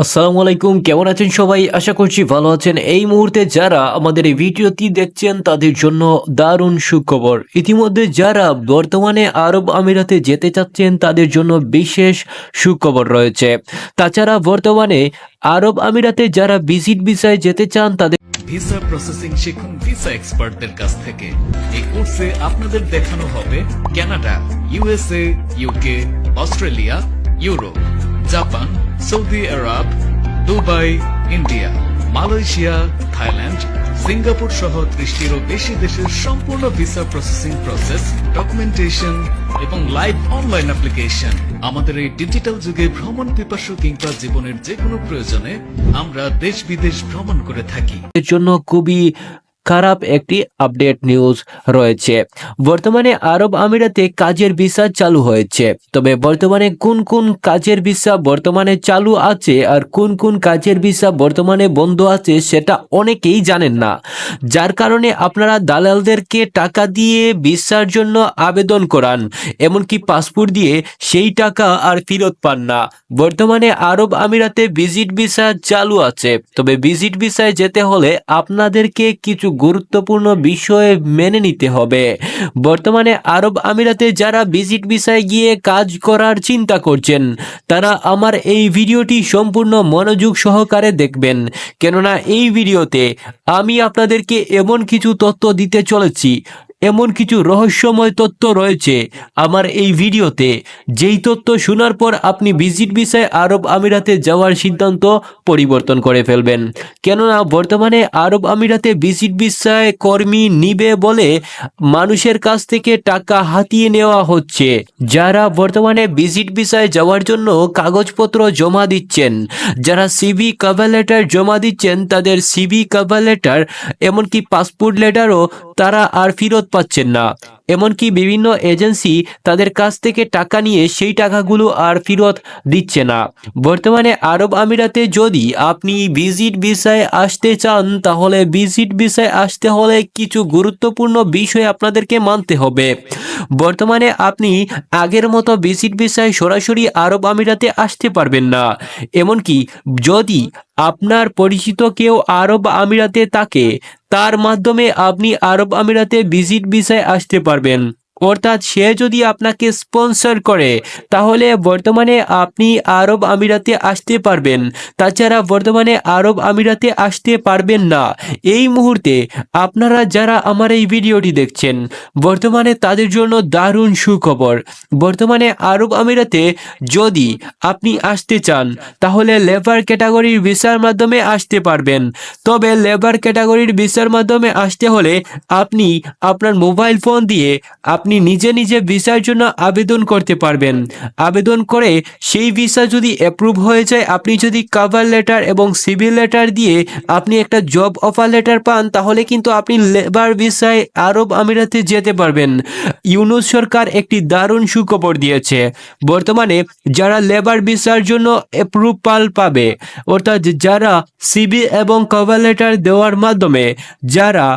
আসসালামু আলাইকুম, কেমন আছেন সবাই? আশা করছি ভালো আছেন। এই মুহূর্তে যারা আমাদের এই ভিডিওটি দেখছেন তাদের জন্য দারুণ সুখবর। ইতিমধ্যে যারা বর্তমানে আরব আমিরাতে যেতে চাচ্ছেন তাদের জন্য বিশেষ সুখবর রয়েছে। তাছাড়া বর্তমানে আরব আমিরাতে যারা ভিজিট ভিসায় যেতে চান তাদের ভিসা প্রসেসিং শিখুন ভিসা এক্সপার্টদের কাছ থেকে। এই কোর্সে আপনাদের দেখানো হবে Canada, USA, UK, Australia, Europe, Japan, Saudi Arab, Dubai, India, Malaysia, Thailand, Singapore সহ 30টিরও বেশি দেশের সম্পূর্ণ ভিসা প্রসেসিং প্রসেস, ডকুমেন্টেশন এবং লাইভ অনলাইন অ্যাপ্লিকেশন। আমাদের এই ডিজিটাল যুগে ভ্রমণ পিপাসু কিংবা জীবনের যে কোনো প্রয়োজনে আমরা দেশ বিদেশ ভ্রমণ করে থাকি। জন্য খুবই খারাপ একটি আপডেট নিউজ রয়েছে। বর্তমানে আরব আমিরাতে কাজের ভিসা চালু হয়েছে, তবে বর্তমানে কোন কোন কাজের ভিসা বর্তমানে চালু আছে আর কোন কোন কাজের ভিসা বর্তমানে বন্ধ আছে সেটা অনেকেই জানেন না, যার কারণে আপনারা দালালদেরকে টাকা দিয়ে ভিসার জন্য আবেদন করান, এমনকি পাসপোর্ট দিয়ে সেই টাকা আর ফেরত পান না। বর্তমানে আরব আমিরাতে ভিজিট ভিসা চালু আছে, তবে ভিজিট ভিসায় যেতে হলে আপনাদেরকে কিছু গুরুত্বপূর্ণ বিষয় মেনে নিতে হবে। বর্তমানে আরব আমিরাতে যারা ভিজিট ভিসায় গিয়ে কাজ করার চিন্তা করছেন তারা আমার এই ভিডিওটি সম্পূর্ণ মনোযোগ সহকারে দেখবেন, কেননা এই ভিডিওতে আমি আপনাদেরকে এমন কিছু তথ্য দিতে চলেছি, এমন কিছু রহস্যময় তথ্য রয়েছে আমার এই ভিডিওতে, যেই তথ্য শোনার পর আপনি ভিজিট ভিসায় আরব আমিরাতে যাওয়ার সিদ্ধান্ত পরিবর্তন করে ফেলবেন। কেননা বর্তমানে আরব আমিরাতে ভিজিট ভিসায় কর্মী নিবে বলে মানুষের কাছ থেকে টাকা হাতিয়ে নেওয়া হচ্ছে। যারা বর্তমানে ভিজিট ভিসায় যাওয়ার জন্য কাগজপত্র জমা দিচ্ছেন, যারা সিভি কভার লেটার জমা দিচ্ছেন, তাদের সিভি কভার লেটার এমনকি পাসপোর্ট লেটারও তারা আর ফেরত পাচ্ছেন না। এমনকি বিভিন্ন এজেন্সি তাদের কাছ থেকে টাকা নিয়ে সেই টাকাগুলো আর ফেরত দিচ্ছে না। বর্তমানে আরব আমিরাতে যদি আপনি ভিজিট ভিসায় আসতে চান তাহলে ভিজিট ভিসায় আসতে হলে কিছু গুরুত্বপূর্ণ বিষয় আপনাদেরকে মানতে হবে। বর্তমানে আপনি আগের মতো ভিজিট ভিসায় সরাসরি আরব আমিরাতে আসতে পারবেন না। এমনকি যদি আপনার পরিচিত কেউ আরব আমিরাতে থাকে তার মাধ্যমে আপনি আরব আমিরাতে ভিজিট ভিসায় আসতে পারবেন, অর্থাৎ সে যদি আপনাকে স্পন্সর করে তাহলে বর্তমানে আপনি আরব আমিরাতে আসতে পারবেন। তাছাড়া বর্তমানে আরব আমিরাতে আসতে পারবেন না। এই মুহূর্তে আপনারা যারা আমার এই ভিডিওটি দেখছেন বর্তমানে তাদের জন্য দারুণ সুখবর। বর্তমানে আরব আমিরাতে যদি আপনি আসতে চান তাহলে লেবার ক্যাটাগরির ভিসার মাধ্যমে আসতে পারবেন। তবে লেবার ক্যাটাগরির ভিসার মাধ্যমে আসতে হলে আপনি আপনার মোবাইল ফোন দিয়ে আপনি নিজে নিজে ভিসার জন্য আবেদন করতে পারবেন। আবেদন করে সেই ভিসা যদি অ্যাপ্রুভ হয়ে যায়, আপনি যদি কভার লেটার এবং সিভি লেটার দিয়ে আপনি একটা জব অফার লেটার পান, তাহলে কিন্তু আপনি লেবার ভিসায় আরব আমিরাতে যেতে পারবেন। ইউনূস সরকার একটি দারুণ সুখবর দিয়েছে। বর্তমানে যারা লেবার ভিসার জন্য অ্যাপ্রুভাল পাবে, অর্থাৎ যারা সিভি এবং কভার লেটার দেওয়ার মাধ্যমে যারা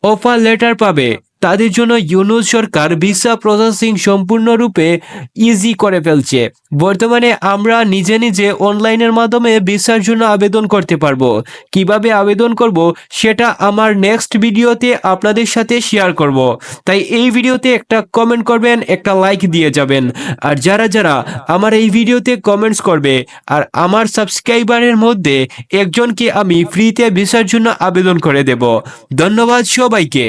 অফার লেটার পাবে তাদের জন্য ইউনূস সরকার ভিসা প্রসেসিং সম্পূর্ণরূপে ইজি করে ফেলছে। বর্তমানে আমরা নিজে নিজে অনলাইনের মাধ্যমে ভিসার জন্য আবেদন করতে পারবো। কিভাবে আবেদন করব সেটা আমার নেক্সট ভিডিওতে আপনাদের সাথে শেয়ার করব। তাই এই ভিডিওতে একটা কমেন্ট করবেন, একটা লাইক দিয়ে যাবেন। আর যারা যারা আমার এই ভিডিওতে কমেন্টস করবে আর আমার সাবস্ক্রাইবারের মধ্যে একজনকে আমি ফ্রিতে ভিসার জন্য আবেদন করে দেব। ধন্যবাদ সবাইকে।